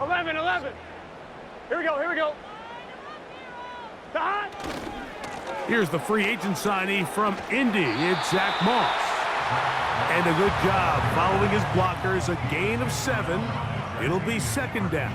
11, 11. Here we go. Here's the free agent signee from Indy. It's Zach Moss. And a good job following his blockers. A gain of 7. It'll be second down.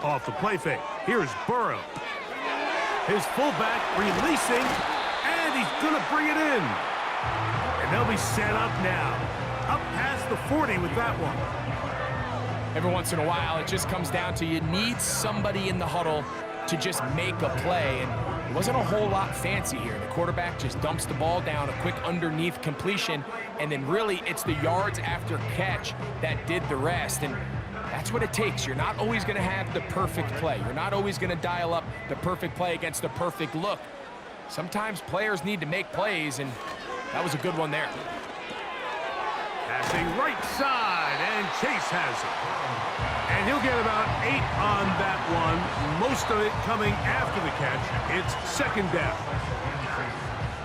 Off the play fake. Here's Burrow. His fullback releasing, and he's going to bring it in. And they'll be set up now. Up past the 40 with that one. Every once in a while, it just comes down to you need somebody in the huddle to just make a play. And it wasn't a whole lot fancy here. The quarterback just dumps the ball down, a quick underneath completion, and then really it's the yards after catch that did the rest. And that's what it takes. You're not always going to have the perfect play. You're not always going to dial up the perfect play against the perfect look. Sometimes players need to make plays, and that was a good one there. Passing right side, and Chase has it. And he'll get about 8 on that one, most of it coming after the catch. It's second down.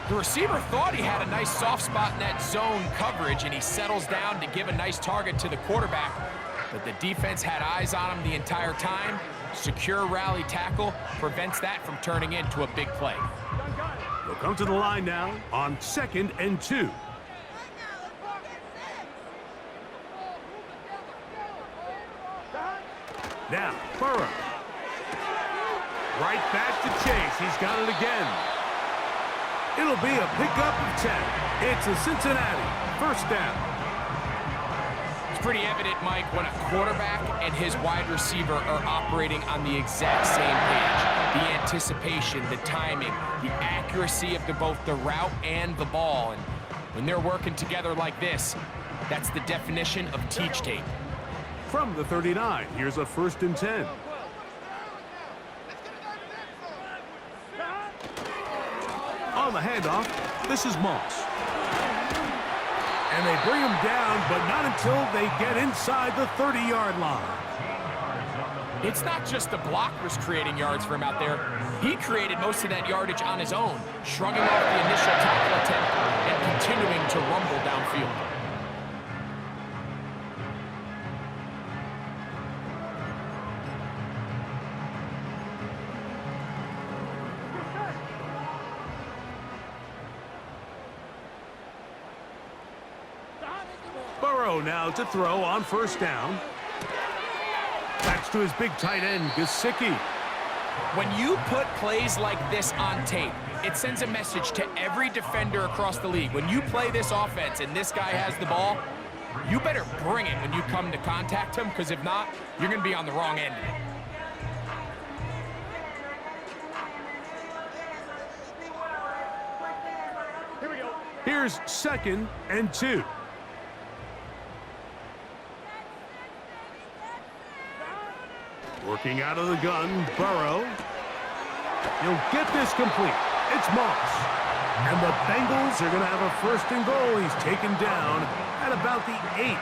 The receiver thought he had a nice soft spot in that zone coverage, and he settles down to give a nice target to the quarterback. But the defense had eyes on him the entire time. Secure rally tackle prevents that from turning into a big play. They'll come to the line now on 2nd and 2. Now, Burrow. Right back to Chase. He's got it again. It'll be a pickup of 10. It's a Cincinnati first down. It's pretty evident, Mike, when a quarterback and his wide receiver are operating on the exact same page. The anticipation, the timing, the accuracy of both the route and the ball. And when they're working together like this, that's the definition of teach tape. From the 39, here's a 1st and 10. On the handoff, this is Moss. And they bring him down, but not until they get inside the 30-yard line. It's not just the blockers creating yards for him out there. He created most of that yardage on his own, shrugging off the initial tackle attempt and continuing to rumble downfield. Burrow now to throw on 1st down. Backs to his big tight end, Gesicki. When you put plays like this on tape, it sends a message to every defender across the league. When you play this offense and this guy has the ball, you better bring it when you come to contact him, because if not, you're going to be on the wrong end of it. Here we go. Here's 2nd and 2. Working out of the gun, Burrow. He'll get this complete. It's Moss. And the Bengals are going to have a 1st and goal. He's taken down at about the 8.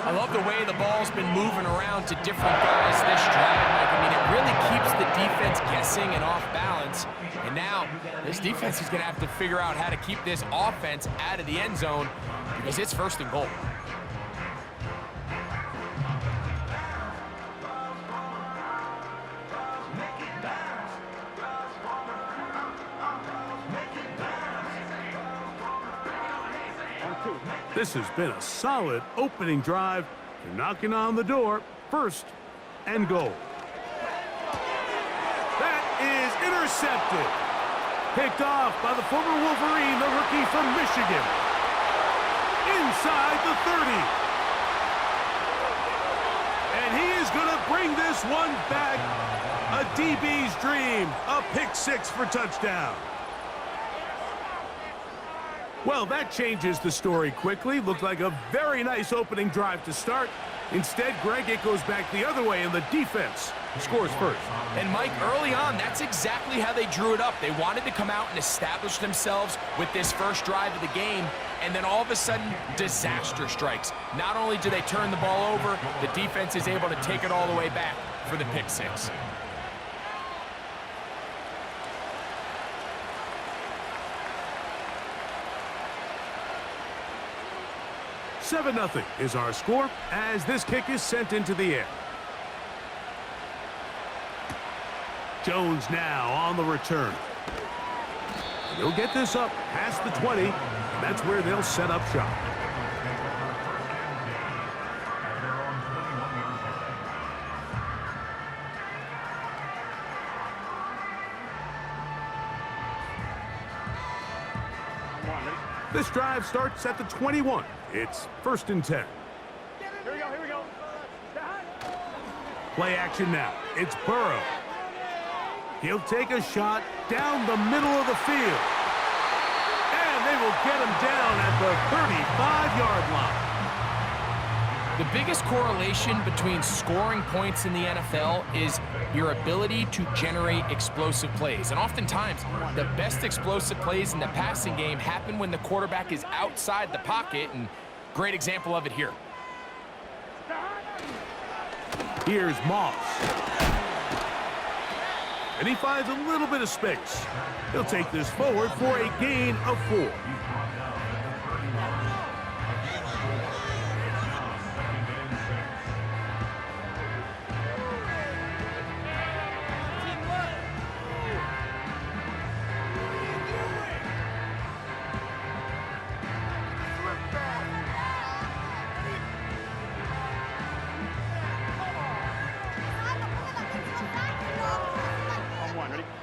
I love the way the ball's been moving around to different guys this drive. Like, I mean, it really keeps the defense guessing and off balance. And now this defense is going to have to figure out how to keep this offense out of the end zone because it's 1st and goal. This has been a solid opening drive. They're knocking on the door. 1st and goal. That is intercepted. Picked off by the former Wolverine, the rookie from Michigan. Inside the 30. And he is going to bring this one back. A DB's dream. A pick 6 for touchdown. Well, that changes the story quickly. Looked like a very nice opening drive to start. Instead, Greg, it goes back the other way, and the defense scores first. And Mike, early on, that's exactly how they drew it up. They wanted to come out and establish themselves with this first drive of the game, and then all of a sudden, disaster strikes. Not only do they turn the ball over, the defense is able to take it all the way back for the pick six. $7-0 is our score as this kick is sent into the air. Jones now on the return. He'll get this up past the 20, and that's where they'll set up shop. This drive starts at the 21. It's 1st and 10. Here we go, here we go. Play action now. It's Burrow. He'll take a shot down the middle of the field. And they will get him down at the 35-yard line. The biggest correlation between scoring points in the NFL is your ability to generate explosive plays. And oftentimes, the best explosive plays in the passing game happen when the quarterback is outside the pocket, and great example of it here. Here's Moss. And he finds a little bit of space. He'll take this forward for a gain of 4.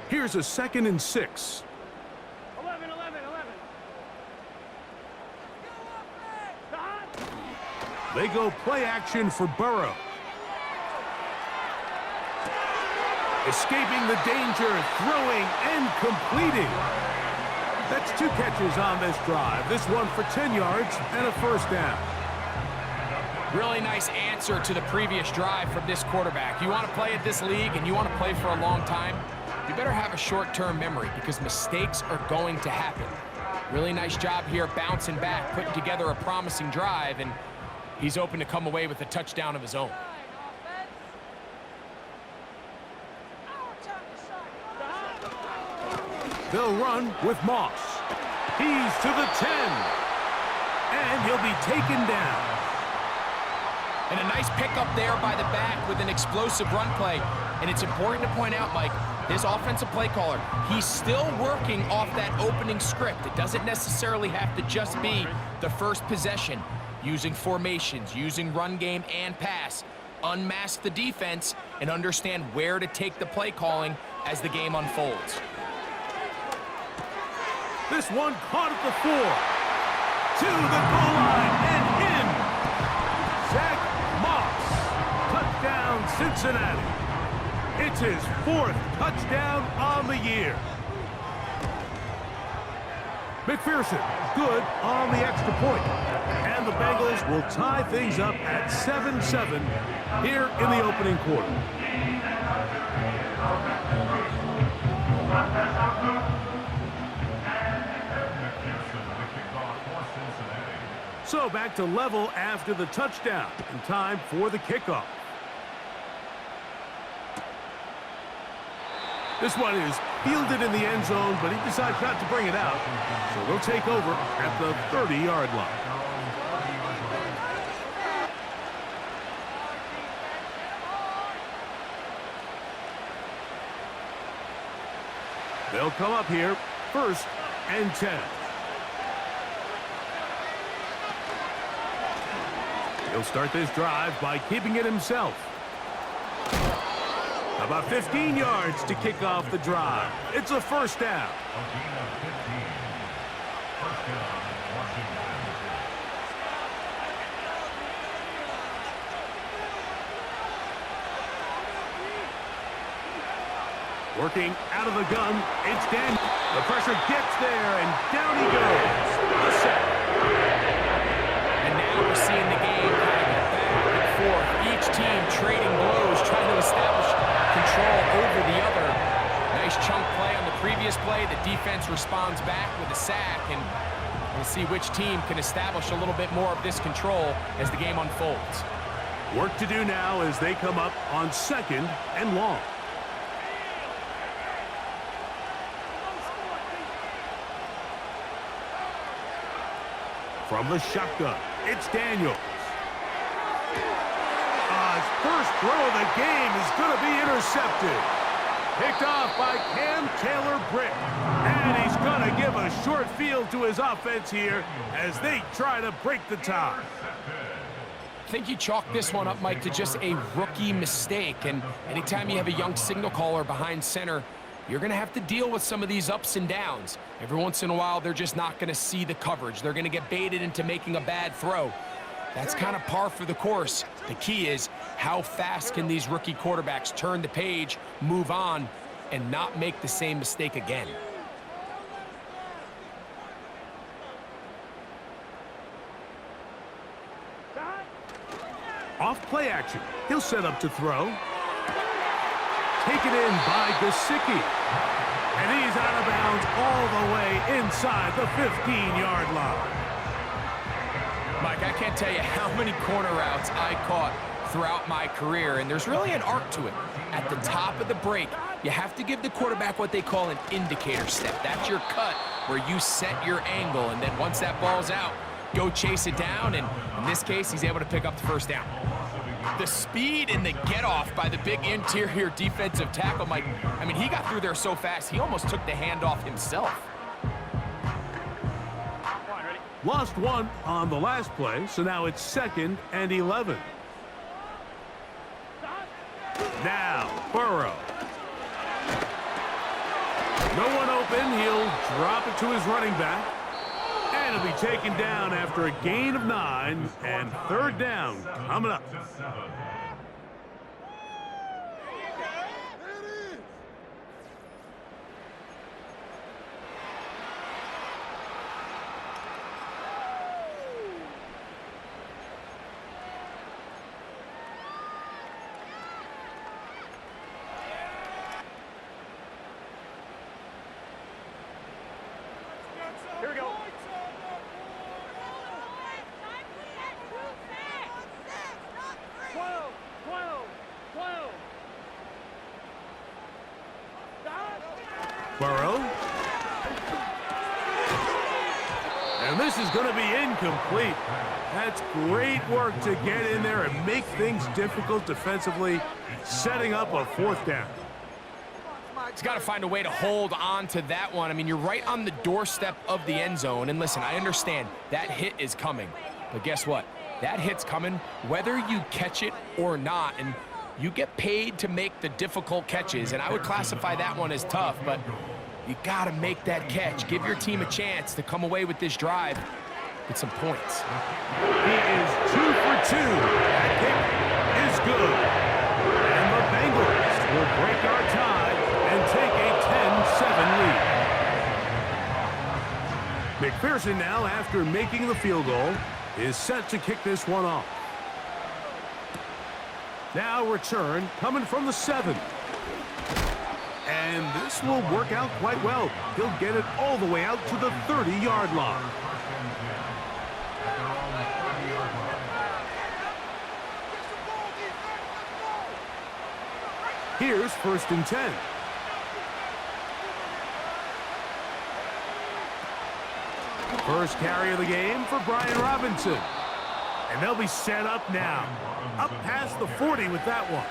Here's a 2nd and 6. 11. They go play action for Burrow. Escaping the danger, throwing and completing. That's 2 catches on this drive. This one for 10 yards and a 1st down. Really nice answer to the previous drive from this quarterback. You want to play at this league and you want to play for a long time, you better have a short-term memory because mistakes are going to happen. Really nice job here bouncing back, putting together a promising drive, and he's open to come away with a touchdown of his own. They'll run with Moss. He's to the 10. And he'll be taken down. And a nice pickup there by the back with an explosive run play. And it's important to point out, Mike, this offensive play caller, he's still working off that opening script. It doesn't necessarily have to just be the first possession. Using formations, using run game and pass. Unmask the defense and understand where to take the play calling as the game unfolds. This one caught at the 4. To the goal line and in. Zach Moss. Touchdown, Cincinnati. It's his 4th touchdown on the year. McPherson, good on the extra point. And the Bengals will tie things up at 7-7 here in the opening quarter. So back to level after the touchdown, and time for the kickoff. This one is fielded in the end zone, but he decides not to bring it out. So they'll take over at the 30-yard line. They'll come up here, 1st and 10. He'll start this drive by keeping it himself. About 15 yards to kick off the drive. It's a 1st down. Working out of the gun, it's Dan. The pressure gets there, and down he goes. A sack. And now we're seeing the game kind of go back and forth play, the defense responds back with a sack, and we'll see which team can establish a little bit more of this control as the game unfolds. Work to do now as they come up on 2nd and long. From the shotgun, it's Daniels. His first throw of the game is going to be intercepted. Picked off by Cam Taylor-Britt. And he's going to give a short field to his offense here as they try to break the tie. I think you chalk this one up, Mike, to just a rookie mistake. And anytime you have a young signal caller behind center, you're going to have to deal with some of these ups and downs. Every once in a while, they're just not going to see the coverage. They're going to get baited into making a bad throw. That's kind of par for the course. The key is how fast can these rookie quarterbacks turn the page, move on, and not make the same mistake again. Off play action. He'll set up to throw. Taken in by Gesicki. And he's out of bounds all the way inside the 15-yard line. Mike, I can't tell you how many corner routes I caught throughout my career, and there's really an arc to it. At the top of the break, you have to give the quarterback what they call an indicator step. That's your cut where you set your angle, and then once that ball's out, go chase it down, and in this case, he's able to pick up the first down. The speed and the get-off by the big interior defensive tackle, Mike, I mean, he got through there so fast, he almost took the handoff himself. Lost one on the last play, so now it's 2nd and 11. Now, Burrow. No one open. He'll drop it to his running back. And he'll be taken down after a gain of 9, and 3rd down coming up. Here we go. Burrow. And this is going to be incomplete. That's great work to get in there and make things difficult defensively, setting up a 4th down. He's got to find a way to hold on to that one. I mean, you're right on the doorstep of the end zone. And listen, I understand that hit is coming. But guess what? That hit's coming whether you catch it or not. And you get paid to make the difficult catches. And I would classify that one as tough. But you got to make that catch. Give your team a chance to come away with this drive with some points. He is 2 for 2. That kick is good. And the Bengals will break our tie and take a 10-7 lead. McPherson now, after making the field goal, is set to kick this one off. Now return coming from the 7. And this will work out quite well. He'll get it all the way out to the 30-yard line. Here's 1st and 10. First carry of the game for Brian Robinson. And they'll be set up now. Up past the 40 with that one.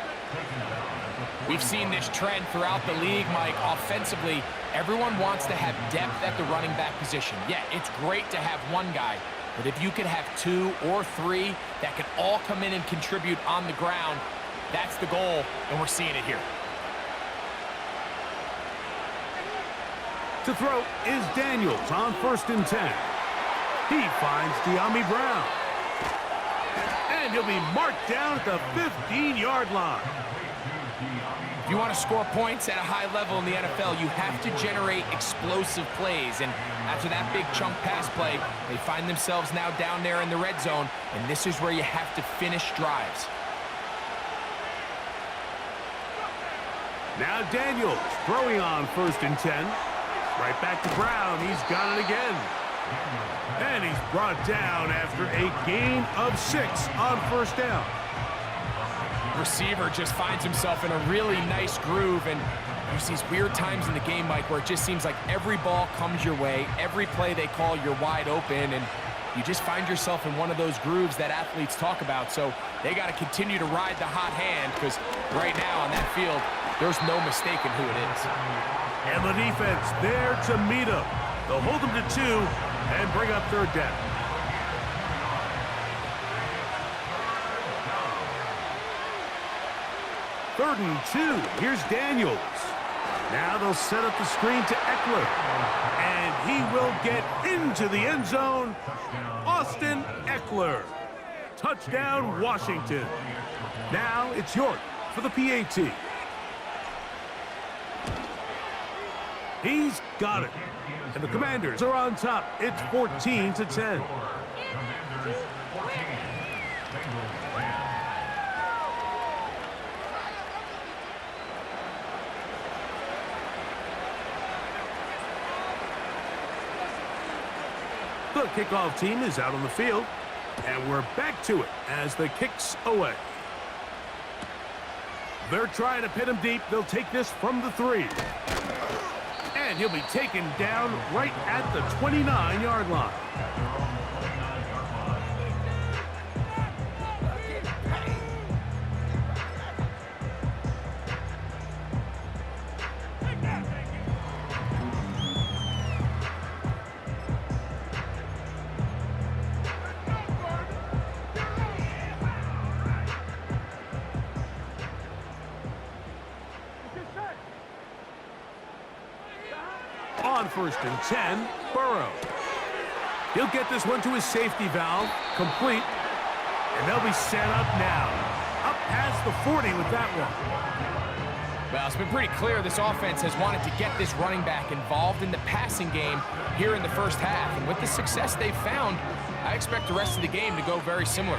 We've seen this trend throughout the league, Mike. Offensively, everyone wants to have depth at the running back position. Yeah, it's great to have one guy, but if you could have 2 or 3 that can all come in and contribute on the ground, that's the goal, and we're seeing it here. To throw is Daniels on 1st and 10. He finds De'Ami Brown. And he'll be marked down at the 15-yard line. If you want to score points at a high level in the NFL, you have to generate explosive plays. And after that big chunk pass play, they find themselves now down there in the red zone, and this is where you have to finish drives. Now Daniels throwing on 1st and 10. Right back to Brown. He's got it again. And he's brought down after a gain of 6 on first down. Receiver just finds himself in a really nice groove, and there's these weird times in the game, Mike, where it just seems like every ball comes your way, every play they call, you're wide open, and you just find yourself in one of those grooves that athletes talk about. So they got to continue to ride the hot hand, because right now on that field, there's no mistaking who it is. And the defense there to meet him. They'll hold him to 2 and bring up third down. Third and 2. Here's Daniels. Now they'll set up the screen to Eckler. And he will get into the end zone. Austin Eckler. Touchdown, Washington. Now it's York for the PAT. He's got it. And the Commanders are on top. It's 14-10. The kickoff team is out on the field, and we're back to it as the kick's away. They're trying to pin him deep. They'll take this from the 3. And he'll be taken down right at the 29-yard line. On first and 10, Burrow. He'll get this one to his safety valve, complete, and they'll be set up now. Up past the 40 with that one. Well, it's been pretty clear this offense has wanted to get this running back involved in the passing game here in the first half. And with the success they've found, I expect the rest of the game to go very similar.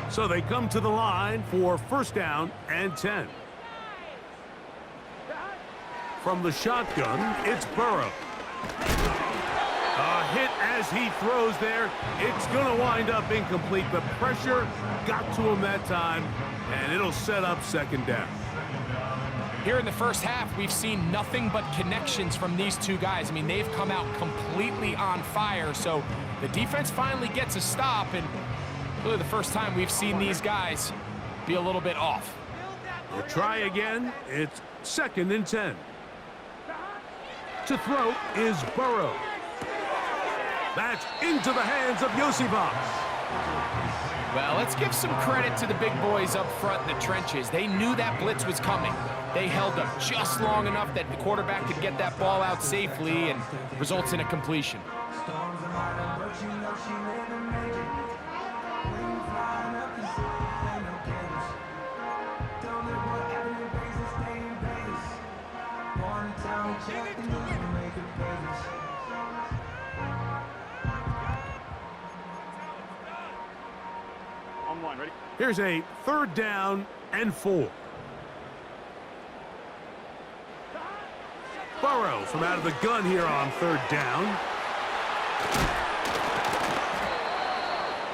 So they come to the line for first down and 10. From the shotgun, it's Burrow. A hit as he throws there. It's going to wind up incomplete. The pressure got to him that time, and it'll set up second down. Here in the first half, we've seen nothing but connections from these two guys. I mean, they've come out completely on fire, so the defense finally gets a stop, and really the first time we've seen these guys be a little bit off. We'll try again. It's second and 10. To throw is Burrow. That's into the hands of Yosibas. Well, let's give some credit to the big boys up front in the trenches. They knew that blitz was coming. They held up just long enough that the quarterback could get that ball out safely and results in a completion. Ready? Here's a third down and 4. Burrow from out of the gun here on third down.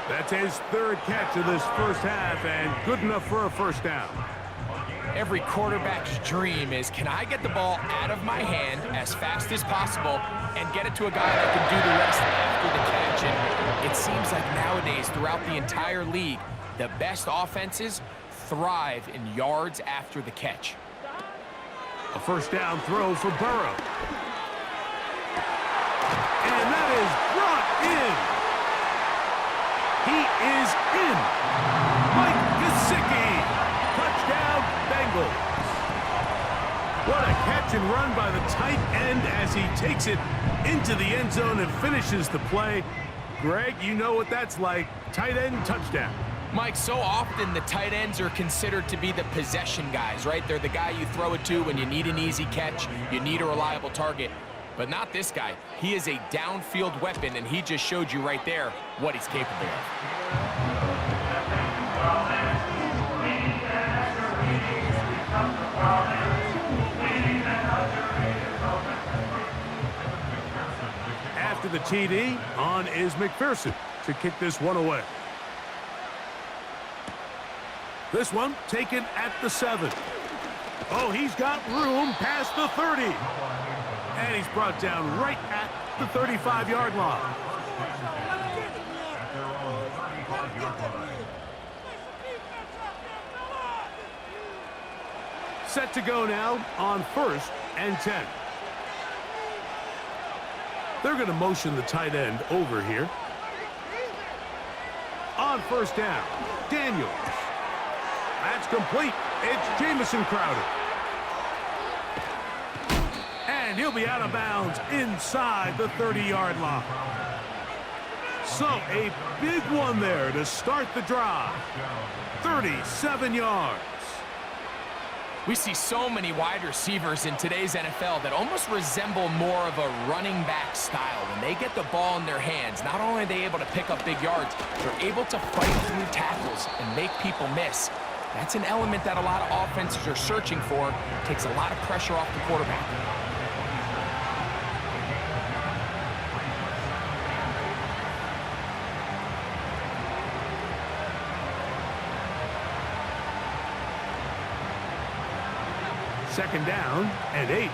That's his third catch of this first half, and good enough for a first down. Every quarterback's dream is, can I get the ball out of my hand as fast as possible and get it to a guy that can do the rest after the catch? And it seems like nowadays, throughout the entire league, the best offenses thrive in yards after the catch. A first down throw for Burrow. And that is brought in. He is in. Mike Gesicki. Touchdown, Bengals. What a catch and run by the tight end as he takes it into the end zone and finishes the play. Greg, you know what that's like. Tight end touchdown. Mike, so often the tight ends are considered to be the possession guys, right? They're the guy you throw it to when you need an easy catch, you need a reliable target. But not this guy. He is a downfield weapon, and he just showed you right there what he's capable of. After the TD, on is McPherson to kick this one away. This one taken at the 7. Oh, he's got room past the 30. And he's brought down right at the 35-yard line. Set to go now on 1st and 10. They're going to motion the tight end over here. On 1st down, Daniels. That's complete. It's Jamison Crowder. And he'll be out of bounds inside the 30-yard line. So a big one there to start the drive. 37 yards. We see so many wide receivers in today's NFL that almost resemble more of a running back style. When they get the ball in their hands, not only are they able to pick up big yards, they're able to fight through tackles and make people miss. That's an element that a lot of offenses are searching for. Takes a lot of pressure off the quarterback. Second down and 8.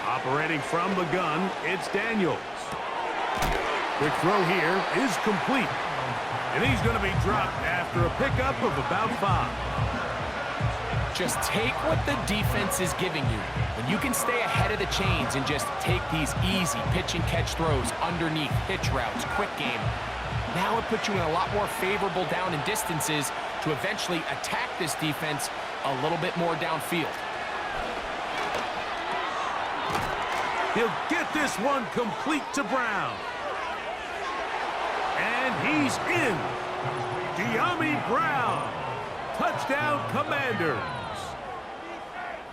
Operating from the gun, it's Daniels. Quick throw here is complete. And he's going to be dropped after a pickup of about 5. Just take what the defense is giving you. When you can stay ahead of the chains and just take these easy pitch and catch throws underneath, hitch routes, quick game, now it puts you in a lot more favorable down and distances to eventually attack this defense a little bit more downfield. He'll get this one complete to Brown. And he's in. De'Ami Brown. Touchdown, Commanders.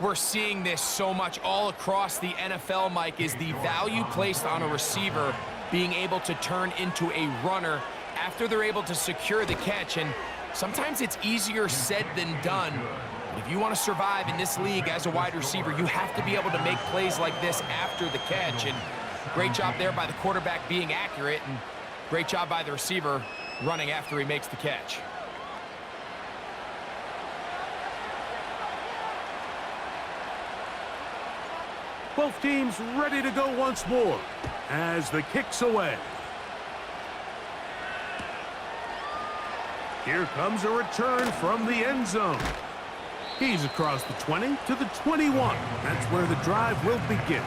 We're seeing this so much all across the NFL, Mike, is the value placed on a receiver being able to turn into a runner after they're able to secure the catch. And sometimes it's easier said than done. If you want to survive in this league as a wide receiver, you have to be able to make plays like this after the catch. And great job there by the quarterback being accurate, and great job by the receiver running after he makes the catch. Both teams ready to go once more as the kick's away. Here comes a return from the end zone. He's across the 20 to the 21. That's where the drive will begin.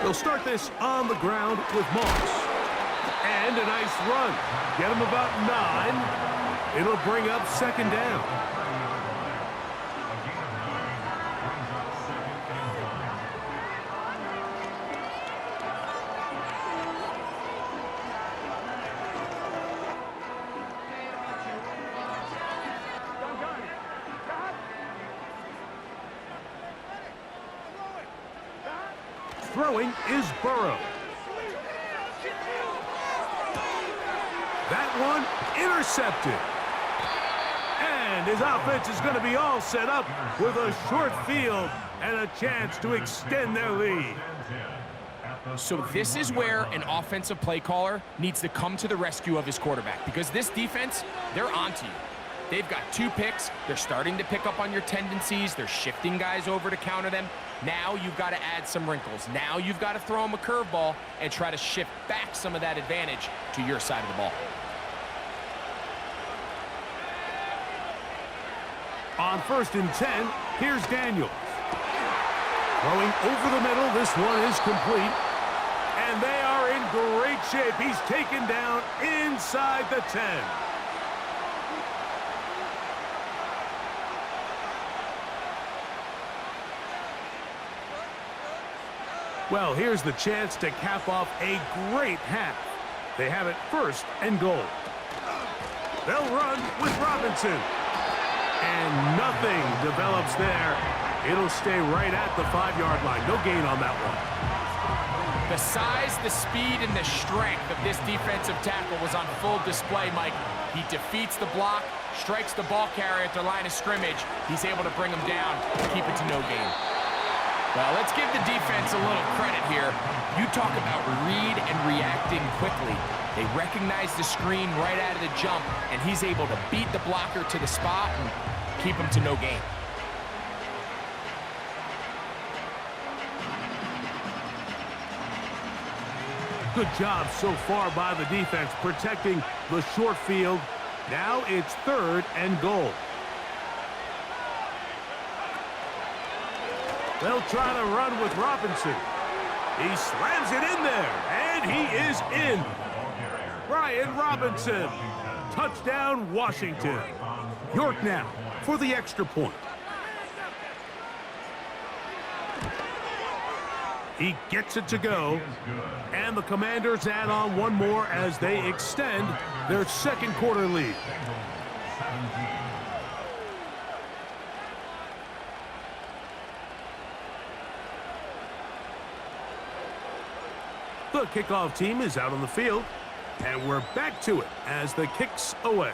They'll start this on the ground with Moss. And a nice run. Get him about 9. It'll bring up second down. Throwing is Burrow. That one intercepted. And his offense is going to be all set up with a short field and a chance to extend their lead. So this is where an offensive play caller needs to come to the rescue of his quarterback, because this defense, they're onto you. They've got 2 picks. They're starting to pick up on your tendencies. They're shifting guys over to counter them. Now you've got to add some wrinkles. Now you've got to throw them a curveball and try to shift back some of that advantage to your side of the ball. On 1st and 10, here's Daniels. Throwing over the middle, this one is complete. And they are in great shape. He's taken down inside the 10. Well, here's the chance to cap off a great half. They have it 1st and goal. They'll run with Robinson. And nothing develops there. It'll stay right at the 5-yard line. No gain on that one. The size, the speed, and the strength of this defensive tackle was on full display, Mike. He defeats the block, strikes the ball carrier at the line of scrimmage. He's able to bring him down, keep it to no gain. Well, let's give the defense a little credit here. You talk about read and reacting quickly. They recognize the screen right out of the jump, and he's able to beat the blocker to the spot and keep him to no gain. Good job so far by the defense protecting the short field. Now it's 3rd and goal. They'll try to run with Robinson. He slams it in there, and he is in. Brian Robinson. Touchdown, Washington. York now for the extra point. He gets it to go, and the Commanders add on one more as they extend their 2nd quarter lead. The kickoff team is out on the field, and we're back to it as the kick's away.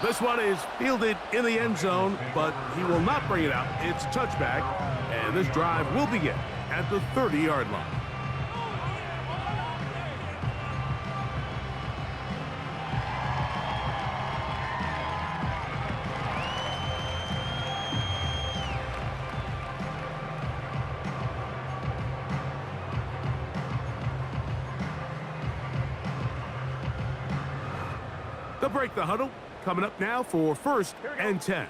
This one is fielded in the end zone, but he will not bring it out. It's a touchback, and this drive will begin at the 30-yard line. They'll break the huddle. Coming up now for 1st and 10.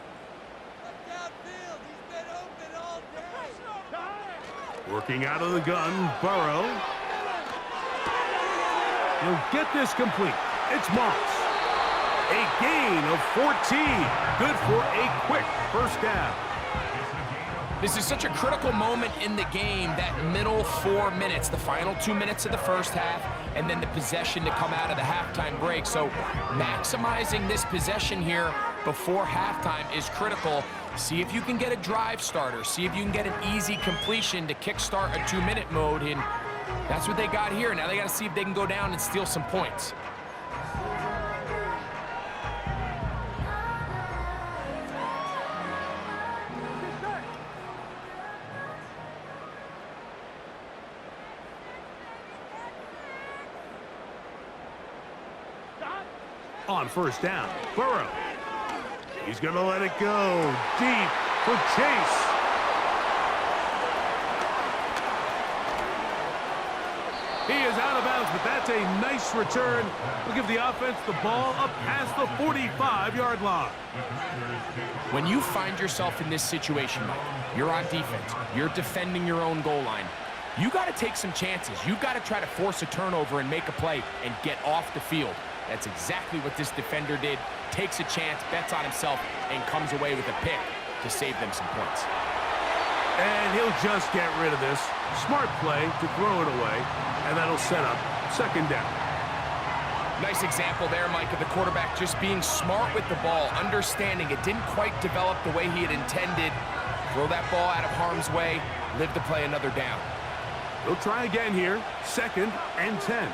Working out of the gun, Burrow. He'll get this complete. It's Moss. A gain of 14. Good for a quick 1st down. This is such a critical moment in the game, that middle 4 minutes, the final 2 minutes of the first half, and then the possession to come out of the halftime break. So maximizing this possession here before halftime is critical. See if you can get a drive starter. See if you can get an easy completion to kickstart a 2-minute mode, and that's what they got here. Now they got to see if they can go down and steal some points. On 1st down, Burrow. He's going to let it go deep for Chase. He is out of bounds, but that's a nice return. We'll give the offense the ball up past the 45-yard line. When you find yourself in this situation, Mike, you're on defense, you're defending your own goal line, you got to take some chances. You've got to try to force a turnover and make a play and get off the field. That's exactly what this defender did. Takes a chance, bets on himself, and comes away with a pick to save them some points. And he'll just get rid of this. Smart play to throw it away, and that'll set up 2nd down. Nice example there, Mike, of the quarterback just being smart with the ball, understanding it didn't quite develop the way he had intended. Throw that ball out of harm's way, live to play another down. He'll try again here, 2nd and 10.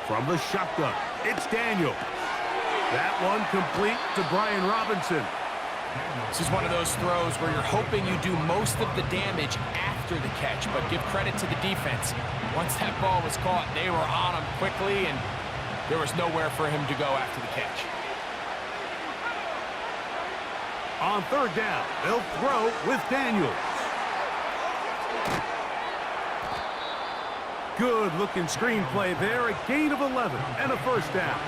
From the shotgun, it's Daniels. That one complete to Brian Robinson. This is one of those throws where you're hoping you do most of the damage after the catch, but give credit to the defense. Once that ball was caught, they were on him quickly, and there was nowhere for him to go after the catch. On 3rd down, they'll throw with Daniels. Good-looking screenplay there, a gain of 11 and a first down.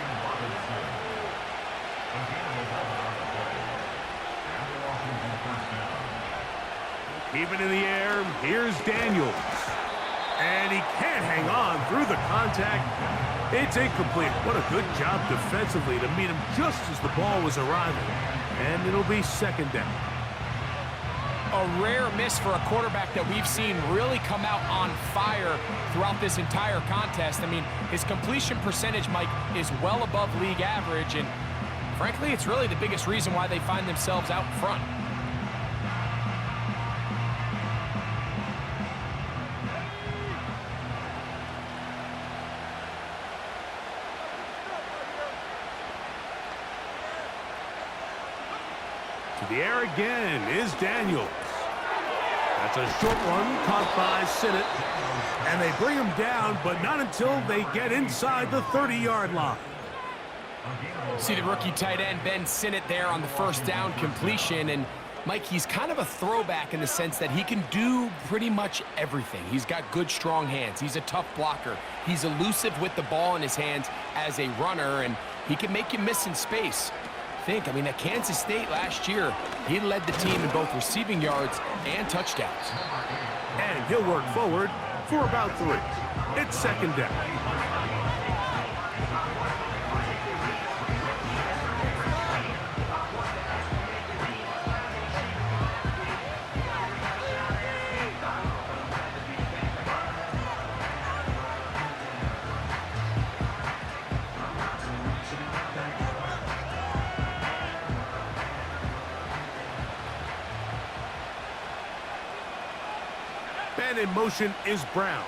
Keep it in the air, here's Daniels. And he can't hang on through the contact. It's incomplete. What a good job defensively to meet him just as the ball was arriving. And it'll be second down. A rare miss for a quarterback that we've seen really come out on fire throughout this entire contest. I mean, his completion percentage, Mike, is well above league average, and frankly, it's really the biggest reason why they find themselves out front. To the air again is Daniels. That's a short one caught by Sinnott. And they bring him down, but not until they get inside the 30-yard line. See the rookie tight end, Ben Sinnott, there on the first down completion. And, Mike, he's kind of a throwback in the sense that he can do pretty much everything. He's got good, strong hands. He's a tough blocker. He's elusive with the ball in his hands as a runner, and he can make you miss in space. I mean, at Kansas State last year, he led the team in both receiving yards and touchdowns. And he'll work forward for about 3. It's second down. And in motion is Brown.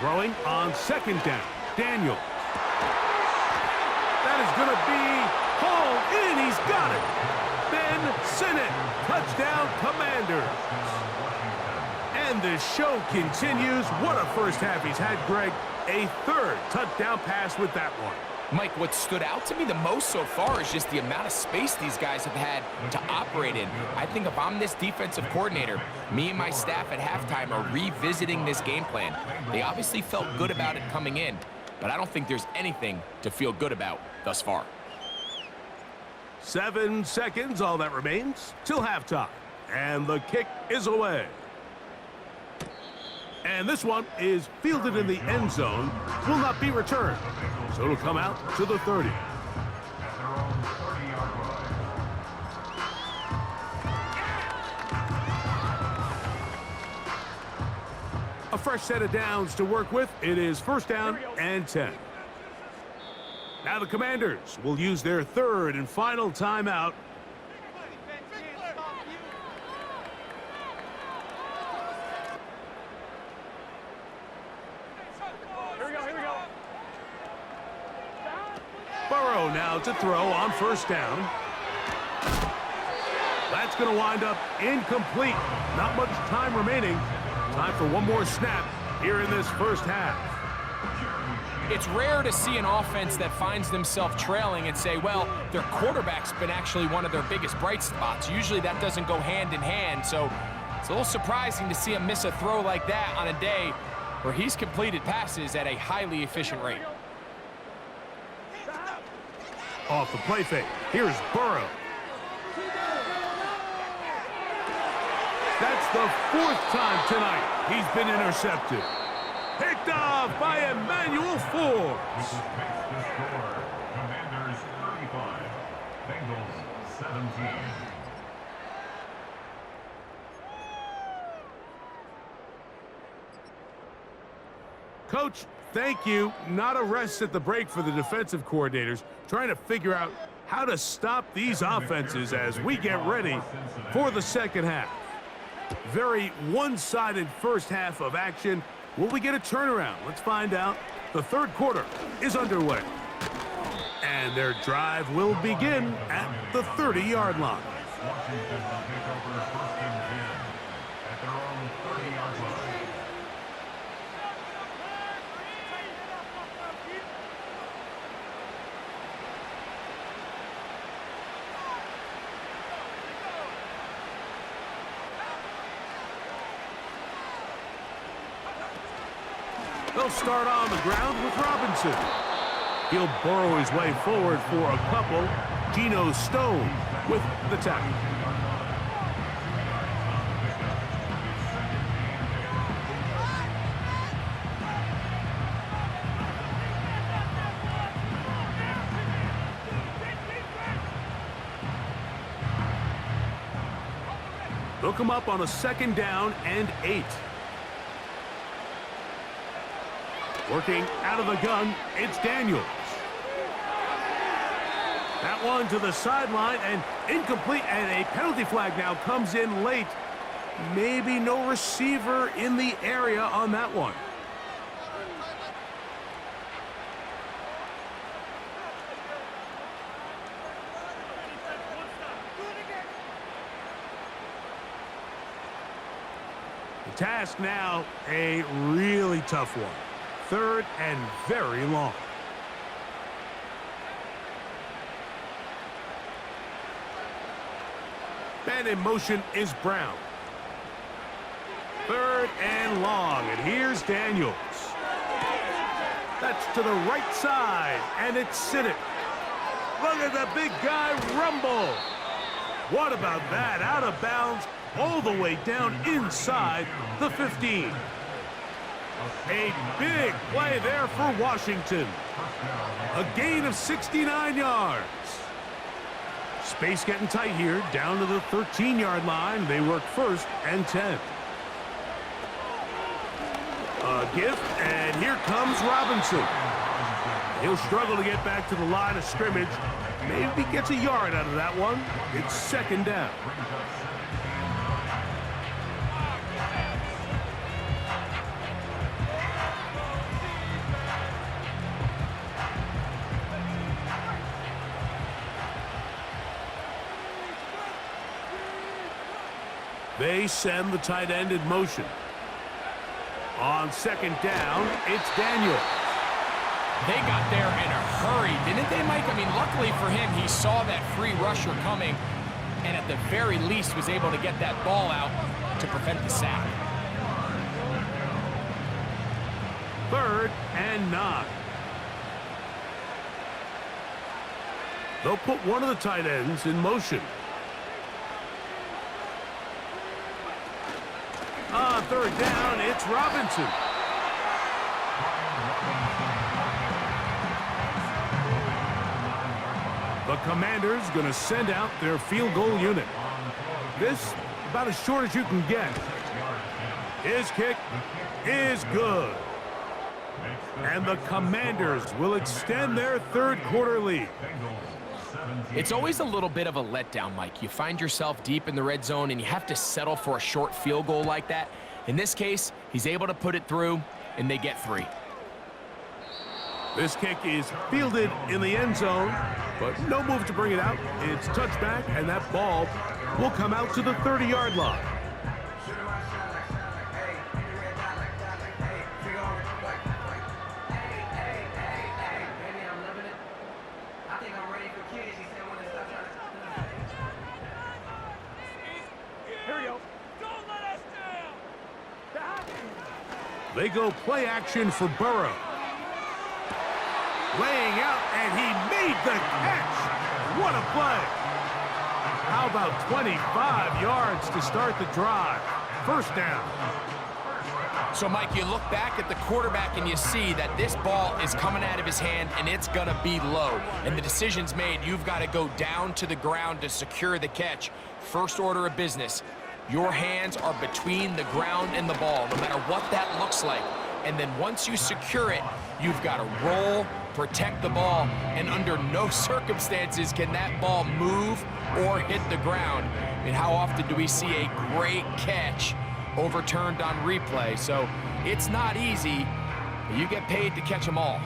Throwing on second down. Daniels. That is going to be hauled in. He's got it. Ben Sinnott. Touchdown, Commanders. And the show continues. What a first half he's had, Greg. A third touchdown pass with that one. Mike, what stood out to me the most so far is just the amount of space these guys have had to operate in. I think if I'm this defensive coordinator, me and my staff at halftime are revisiting this game plan. They obviously felt good about it coming in, but I don't think there's anything to feel good about thus far. 7 seconds, all that remains, till halftime. And the kick is away. And this one is fielded in the end zone, will not be returned. So it'll come out to the 30. A fresh set of downs to work with. It is first down and 10. Now the Commanders will use their third and final timeout. Burrow now to throw on first down. That's going to wind up incomplete. Not much time remaining. Time for one more snap here in this first half. It's rare to see an offense that finds themselves trailing and say, well, their quarterback's been actually one of their biggest bright spots. Usually that doesn't go hand in hand, so it's a little surprising to see him miss a throw like that on a day where he's completed passes at a highly efficient rate. Off the play fake, here's Burrow. That's the 4th time tonight he's been intercepted. Picked off by Emmanuel Forbes. Commanders 35, Bengals 17. Coach, thank you. Not a rest at the break for the defensive coordinators, trying to figure out how to stop these offenses as we get ready for the second half. Very one-sided first half of action. Will we get a turnaround? Let's find out. The third quarter is underway. And their drive will begin at the 30-yard line. Washington will take over first and 10 at their own 30-yard line. They'll start on the ground with Robinson. He'll burrow his way forward for a couple. Geno Stone with the tackle. They'll come up on a 2nd down and 8. Working out of the gun, it's Daniels. That one to the sideline and incomplete, and a penalty flag now comes in late. Maybe no receiver in the area on that one. The task now, a really tough one. 3rd and very long. Man in motion is Brown. 3rd and long, and here's Daniels. That's to the right side, and it's Siddick. Look at the big guy rumble. What about that? Out of bounds, all the way down inside the 15. A big play there for Washington. A gain of 69 yards. Space getting tight here, down to the 13-yard line. They work 1st and 10. A gift, and here comes Robinson. He'll struggle to get back to the line of scrimmage. Maybe gets a yard out of that one. It's 2nd down. They send the tight end in motion. On 2nd down, it's Daniel. They got there in a hurry, didn't they, Mike? I mean, luckily for him, he saw that free rusher coming and at the very least was able to get that ball out to prevent the sack. 3rd and 9. They'll put one of the tight ends in motion. On 3rd down, it's Robinson. The Commanders going to send out their field goal unit. This about as short as you can get. His kick is good. And the Commanders will extend their 3rd quarter lead. It's always a little bit of a letdown, Mike. You find yourself deep in the red zone and you have to settle for a short field goal like that. In this case, he's able to put it through and they get 3. This kick is fielded in the end zone, but no move to bring it out. It's touchback, and that ball will come out to the 30-yard line. They go play action for Burrow. Laying out, and he made the catch. What a play. How about 25 yards to start the drive? 1st down. So, Mike, you look back at the quarterback and you see that this ball is coming out of his hand and it's going to be low. And the decision's made. You've got to go down to the ground to secure the catch. First order of business. Your hands are between the ground and the ball, no matter what that looks like. And then once you secure it, you've got to roll, protect the ball, and under no circumstances can that ball move or hit the ground. And how often do we see a great catch overturned on replay? So it's not easy, but you get paid to catch them all.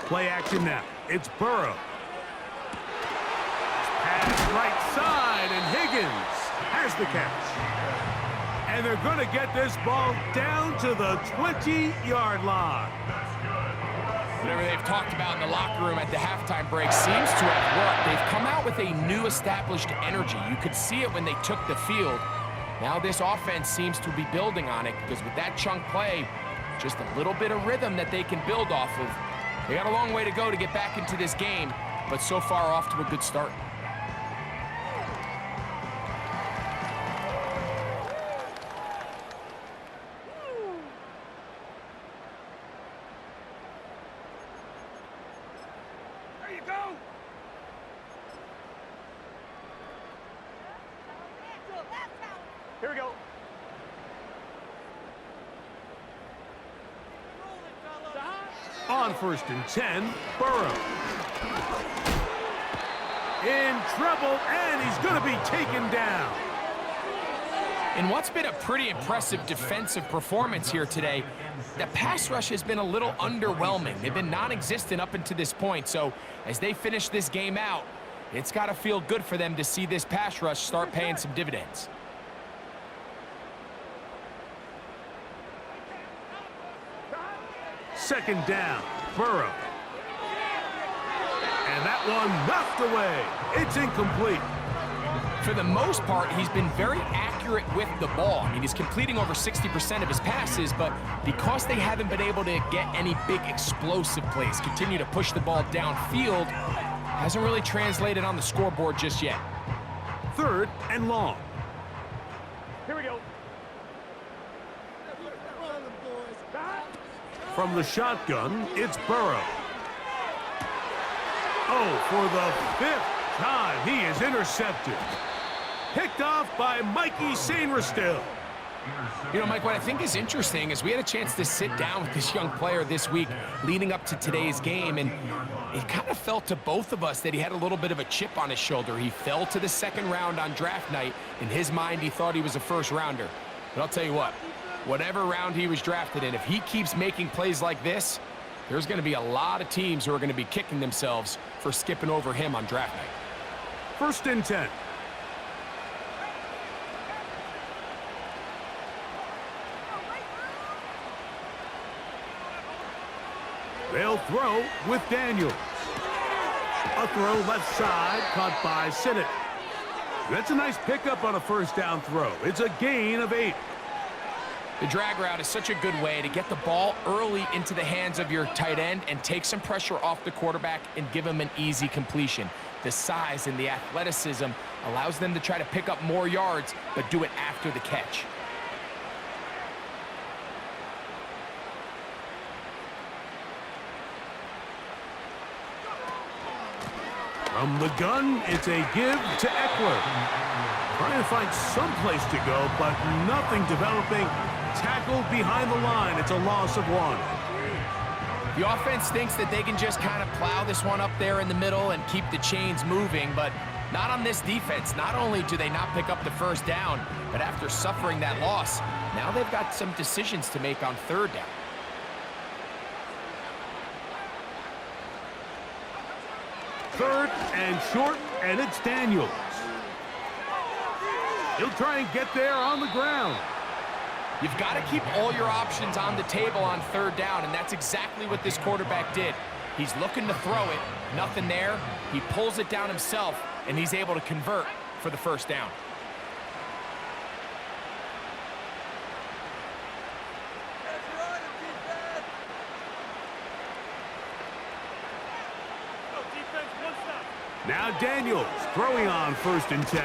Play action now. It's Burrow. Pass right side, and Higgins has the catch. And they're going to get this ball down to the 20-yard line. Whatever they've talked about in the locker room at the halftime break seems to have worked. They've come out with a new established energy. You could see it when they took the field. Now this offense seems to be building on it because with that chunk play, just a little bit of rhythm that they can build off of. They got a long way to go to get back into this game, but so far off to a good start. There you go. Here we go. On 1st and 10, Burrow. In trouble, and he's going to be taken down. In what's been a pretty impressive defensive performance here today, the pass rush has been a little underwhelming. They've been non-existent up until this point, so as they finish this game out, it's got to feel good for them to see this pass rush start paying some dividends. Second down, Burrow. And that one knocked away. It's incomplete. For the most part, he's been very accurate with the ball. I mean, he's completing over 60% of his passes, but because they haven't been able to get any big explosive plays, continue to push the ball downfield, hasn't really translated on the scoreboard just yet. 3rd and long. Here we go. From the shotgun, it's Burrow. Oh, for the 5th time, he is intercepted. Picked off by Mikey Sainristil. You know, Mike, what I think is interesting is we had a chance to sit down with this young player this week leading up to today's game, and it kind of felt to both of us that he had a little bit of a chip on his shoulder. He fell to the 2nd round on draft night. In his mind, he thought he was a 1st rounder. But I'll tell you what, whatever round he was drafted in, if he keeps making plays like this, there's going to be a lot of teams who are going to be kicking themselves for skipping over him on draft night. 1st and 10. They'll throw with Daniels. A throw left side, caught by Sinnott. That's a nice pickup on a 1st down throw. It's a gain of 8. The drag route is such a good way to get the ball early into the hands of your tight end and take some pressure off the quarterback and give him an easy completion. The size and the athleticism allows them to try to pick up more yards, but do it after the catch. From the gun, it's a give to Eckler. Trying to find some place to go, but nothing developing. Tackled behind the line. It's a loss of 1. The offense thinks that they can just kind of plow this one up there in the middle and keep the chains moving, but not on this defense. Not only do they not pick up the 1st down, but after suffering that loss, now they've got some decisions to make on 3rd down. Third and short, and it's Daniels. He'll try and get there on the ground. You've got to keep all your options on the table on 3rd down, and that's exactly what this quarterback did. He's looking to throw it, nothing there. He pulls it down himself, and he's able to convert for the 1st down. Now Daniels throwing on 1st and 10.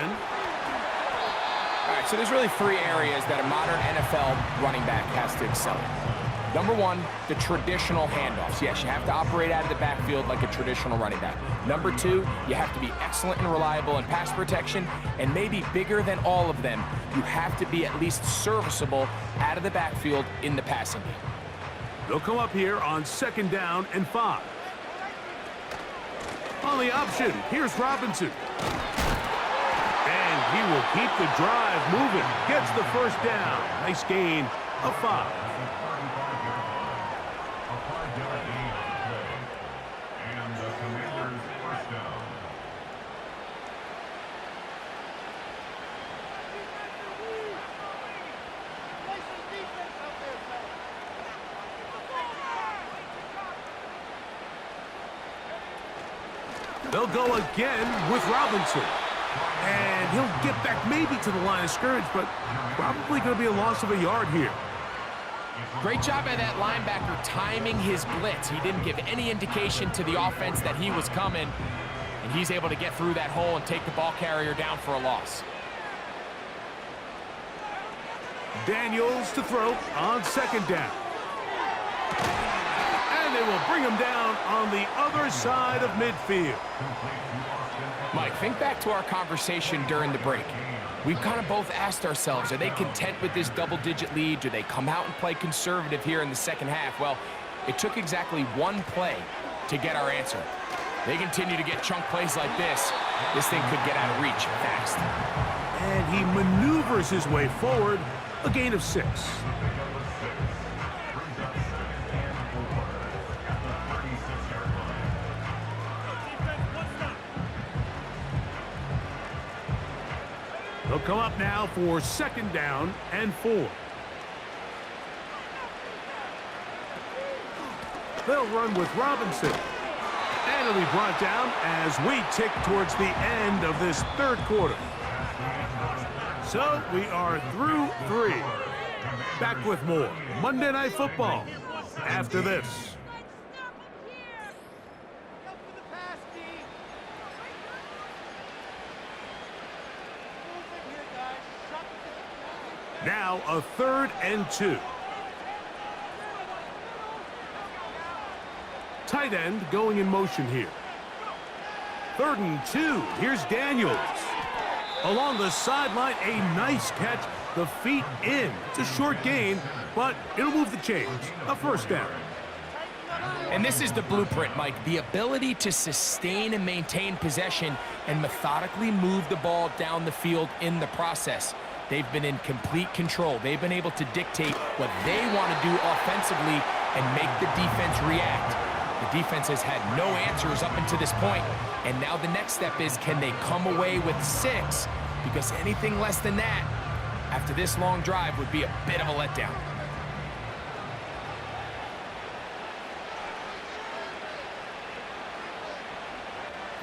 All right, so there's really 3 areas that a modern NFL running back has to excel in. Number 1, the traditional handoffs. Yes, you have to operate out of the backfield like a traditional running back. Number 2, you have to be excellent and reliable in pass protection, and maybe bigger than all of them, you have to be at least serviceable out of the backfield in the passing game. They'll come up here on 2nd down and 5. On the option, here's Robinson. And he will keep the drive moving. Gets the 1st down. Nice gain of 5. And the Commanders' 1st down. They'll go again with Robinson. And he'll get back maybe to the line of scrimmage, but probably going to be a loss of a yard here. Great job by that linebacker timing his blitz. He didn't give any indication to the offense that he was coming, and he's able to get through that hole and take the ball carrier down for a loss. Daniels to throw on second down. And they will bring him down on the other side of midfield. Mike, think back to our conversation during the break. We've kind of both asked ourselves, are they content with this double-digit lead? Do they come out and play conservative here in the second half? Well, it took exactly one play to get our answer. They continue to get chunk plays like this. This thing could get out of reach fast. And he maneuvers his way forward, a gain of 6. They'll come up now for second down and 4. They'll run with Robinson. And it'll be brought down as we tick towards the end of this third quarter. So we are through 3. Back with more Monday Night Football after this. Now a 3rd and 2. Tight end going in motion here. 3rd and 2. Here's Daniels. Along the sideline, a nice catch. The feet in. It's a short gain, but it'll move the chains. A first down. And this is the blueprint, Mike. The ability to sustain and maintain possession and methodically move the ball down the field in the process. They've been in complete control. They've been able to dictate what they want to do offensively and make the defense react. The defense has had no answers up until this point, and now the next step is, can they come away with 6? Because anything less than that, after this long drive, would be a bit of a letdown.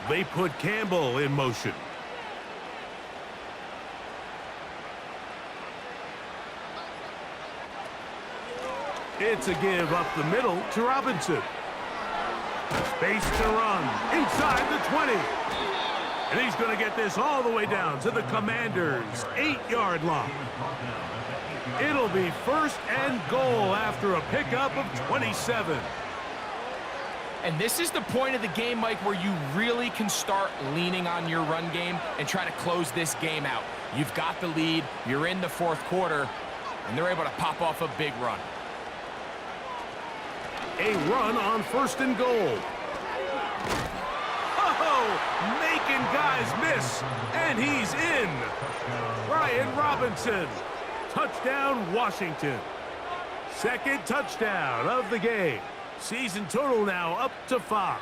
They put Campbell in motion. It's a give up the middle to Robinson. Space to run inside the 20. And he's going to get this all the way down to the Commanders' 8-yard line. It'll be 1st and goal after a pickup of 27. And this is the point of the game, Mike, where you really can start leaning on your run game and try to close this game out. You've got the lead, you're in the 4th quarter, and they're able to pop off a big run. A run on 1st and goal. Oh, making guys miss, and he's in. Brian Robinson. Touchdown, Washington. 2nd touchdown of the game. Season total now up to 5.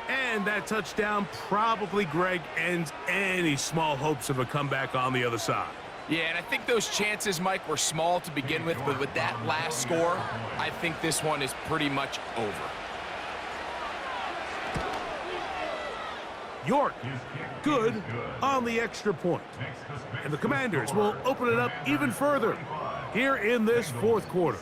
And that touchdown probably, Greg, ends any small hopes of a comeback on the other side. Yeah, and I think those chances, Mike, were small to begin with, but with that last score, I think this one is pretty much over. York, good on the extra point. And the Commanders will open it up even further here in this 4th quarter.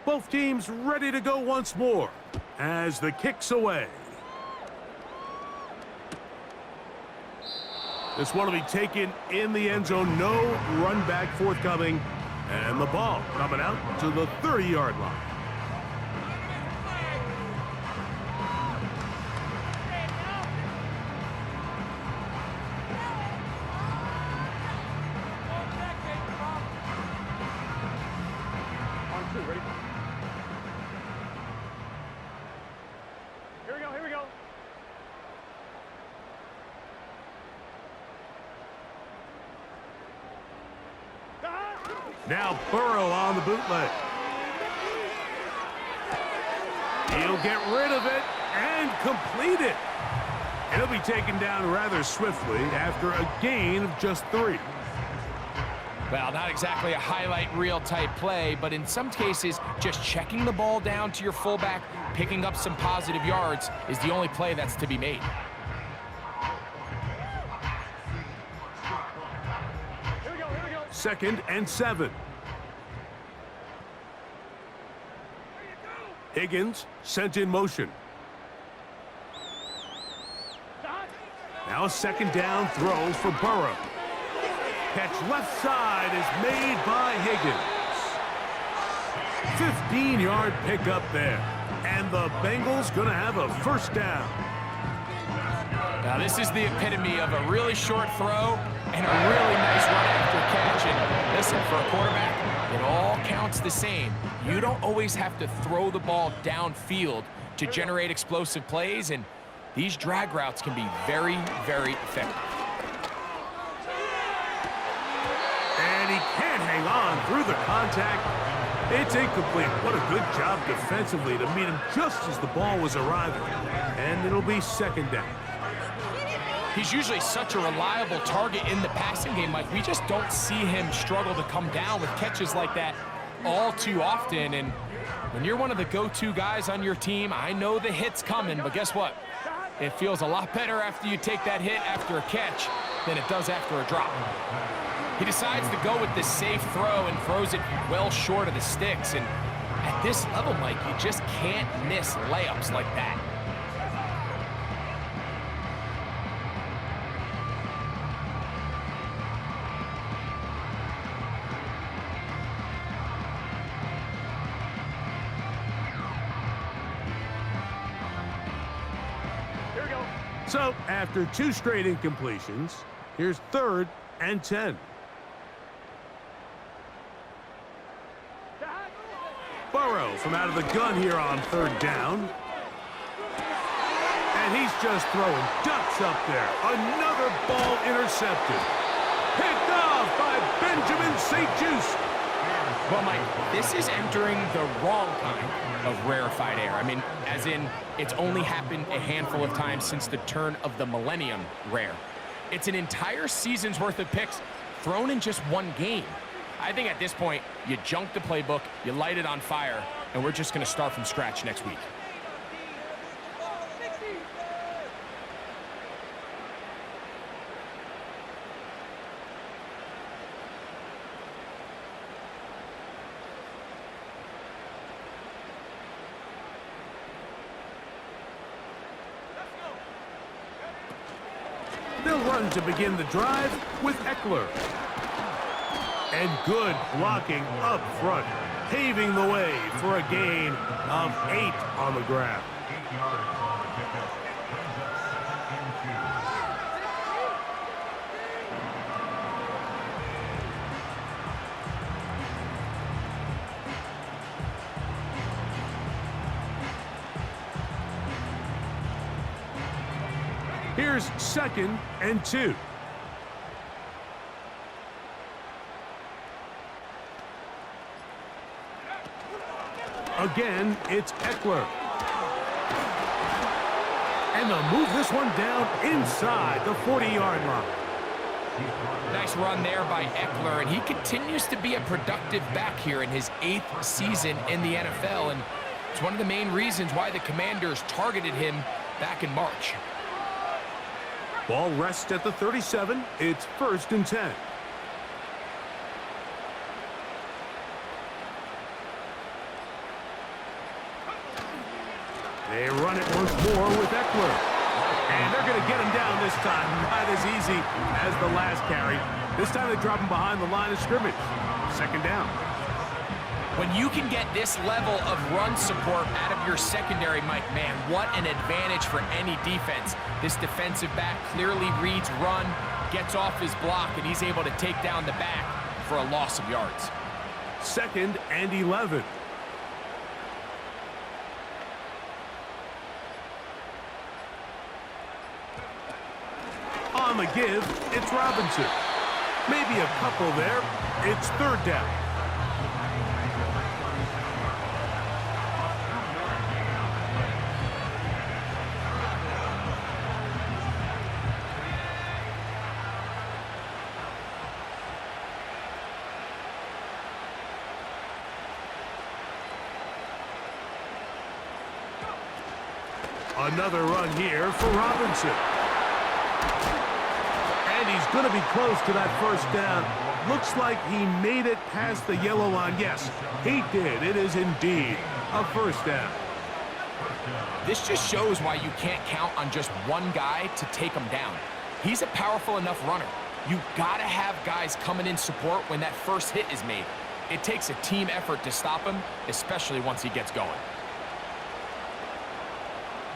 Both teams ready to go once more as the kick's away. This one will be taken in the end zone. No run back forthcoming. And the ball coming out to the 30-yard line. Now Burrow on the bootleg. They'll get rid of it and complete it. And he'll be taken down rather swiftly after a gain of just 3. Well, not exactly a highlight reel type play, but in some cases, just checking the ball down to your fullback, picking up some positive yards is the only play that's to be made. Here we go. 2nd and 7. Higgins sent in motion. Now a 2nd down throw for Burrow. Catch left side is made by Higgins. 15-yard pickup there. And the Bengals going to have a 1st down. Now this is the epitome of a really short throw and a really nice run after catch. And listen, for a quarterback, it all counts the same. You don't always have to throw the ball downfield to generate explosive plays, and these drag routes can be very, very effective. And he can't hang on through the contact. It's incomplete. What a good job defensively to meet him just as the ball was arriving. And it'll be 2nd down. He's usually such a reliable target in the passing game, Mike. We just don't see him struggle to come down with catches like that all too often. And when you're one of the go-to guys on your team, I know the hit's coming, but guess what? It feels a lot better after you take that hit after a catch than it does after a drop. He decides to go with this safe throw and throws it well short of the sticks. And at this level, Mike, you just can't miss layups like that. So, after 2 straight incompletions, here's 3rd and 10. Burrow from out of the gun here on 3rd down. And he's just throwing ducks up there. Another ball intercepted. Picked off by Benjamin St-Juste. Well, Mike, this is entering the wrong kind of rarefied air. I mean, as in, it's only happened a handful of times since the turn of the millennium rare. It's an entire season's worth of picks thrown in just one game. I think at this point, you junk the playbook, you light it on fire, and we're just going to start from scratch next week. They'll run to begin the drive with Eckler. And good blocking up front, paving the way for a gain of 8 on the ground. 8 yards on the pickup. Brings up 2nd and 2. Here's 2nd and 2. Again, it's Eckler. And they'll move this one down inside the 40-yard line. Nice run there by Eckler, and he continues to be a productive back here in his 8th season in the NFL, and it's one of the main reasons why the Commanders targeted him back in March. Ball rests at the 37. It's 1st and 10. They run it once more with Eckler. And they're going to get him down this time. Not as easy as the last carry. This time they drop him behind the line of scrimmage. 2nd down. When you can get this level of run support out of your secondary, Mike, man, what an advantage for any defense. This defensive back clearly reads run, gets off his block, and he's able to take down the back for a loss of yards. 2nd and 11. On the give, it's Robinson. Maybe a couple there. It's 3rd down. Another run here for Robinson. And he's going to be close to that first down. Looks like he made it past the yellow line. Yes, he did. It is indeed a first down. This just shows why you can't count on just one guy to take him down. He's a powerful enough runner. You gotta have guys coming in support when that first hit is made. It takes a team effort to stop him, especially once he gets going.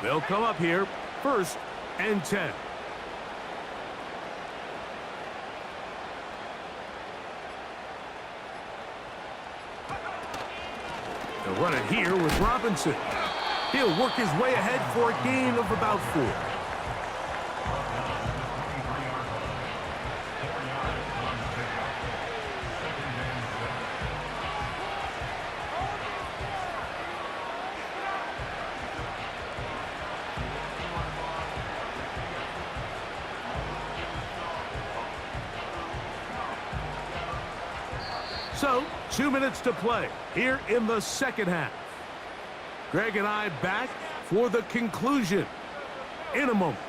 They'll come up here, 1st and 10. They'll run it here with Robinson. He'll work his way ahead for a gain of about 4. So, 2 minutes to play here in the second half. Greg and I back for the conclusion in a moment.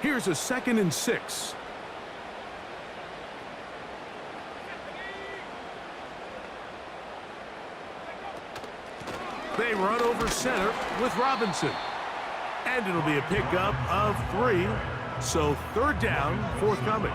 Here's a 2nd and 6. They run over center with Robinson. And it'll be a pickup of 3. So 3rd down forthcoming.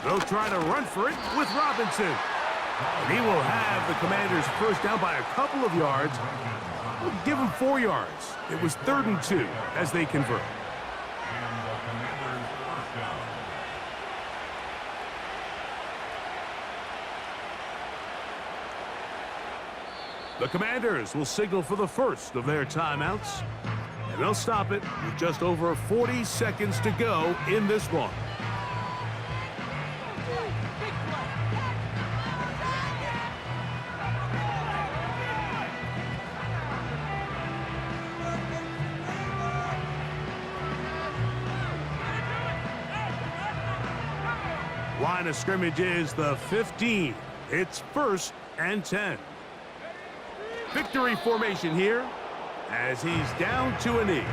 They'll try to run for it with Robinson. And he will have the Commanders' first down by a couple of yards. We'll give him 4 yards. It was 3rd and 2 as they convert. The Commanders will signal for the first of their timeouts. And they'll stop it with just over 40 seconds to go in this one. Line of scrimmage is the 15. It's 1st and 10. Victory formation here as he's down to a knee.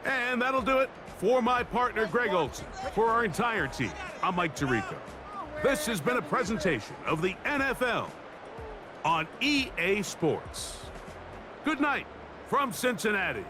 And that'll do it for my partner, Greg Olson. For our entire team, I'm Mike Tirico. This has been a presentation of the NFL on EA Sports. Good night from Cincinnati.